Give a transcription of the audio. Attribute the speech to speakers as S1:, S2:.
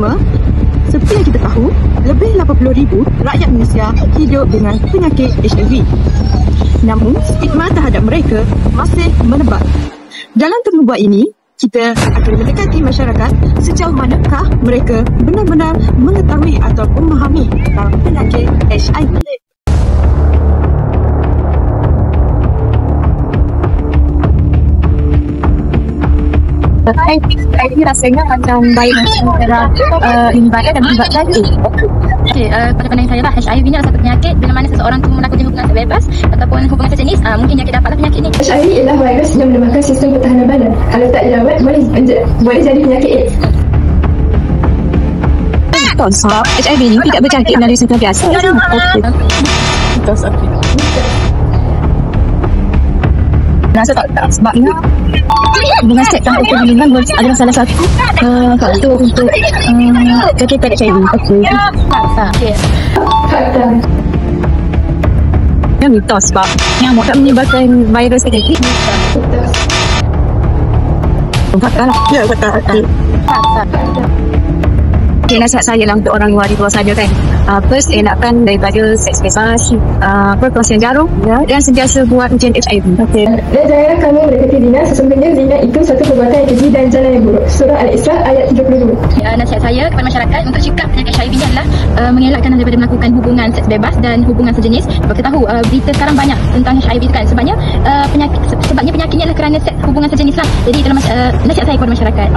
S1: Cuma, seperti yang kita tahu, lebih 80,000 rakyat Malaysia hidup dengan penyakit HIV. Namun, stigma terhadap mereka masih menebal. Dalam temu buat ini, kita akan mendekati masyarakat sejauh manakah mereka benar-benar mengetahui atau memahami tentang penyakit HIV.
S2: HIV rasanya macam virus antara badan dan juga jantung.
S3: Pada pandangan saya lah, HIV ni adalah satu penyakit bila mana seseorang tu melakukan hubungan seks bebas ataupun hubungan sejenis, mungkin dia dapatlah penyakit ni.
S4: HIV ialah virus yang melemahkan sistem pertahanan badan. Kalau tak dirawat, boleh jadi penyakit AIDS.
S2: Sebab HIV ni tidak berjangkit melalui sentuhan biasa. Rasa tak sebabnya hubungan seks tanpa perlindungan adalah salah satu faktor untuk terkait HIV.
S4: Fakta.
S2: Yang mitos sebab nyamuk tak menyebabkan virus HIV. Fakta lah.
S1: Ya, betul.
S2: Okay, nasihat saya lah untuk orang luar di luar sana kan. First, elakkan daripada seks bebas, perkongsian jarum dan sentiasa buat ujian HIV.
S4: Dan janganlah kamu mendekati zina, sesungguhnya zina itu satu perbuatan yang keji dan jalan yang buruk. Surah Al-Isra ayat 32.
S3: Nasihat saya kepada masyarakat untuk cegah penyakit HIV ni adalah mengelakkan daripada melakukan hubungan seks bebas dan hubungan sejenis. Sebab kita tahu berita sekarang banyak tentang HIV tu kan. Sebabnya penyakitnya adalah kerana seks hubungan sejenis lah. Jadi dalam nasihat saya kepada masyarakat.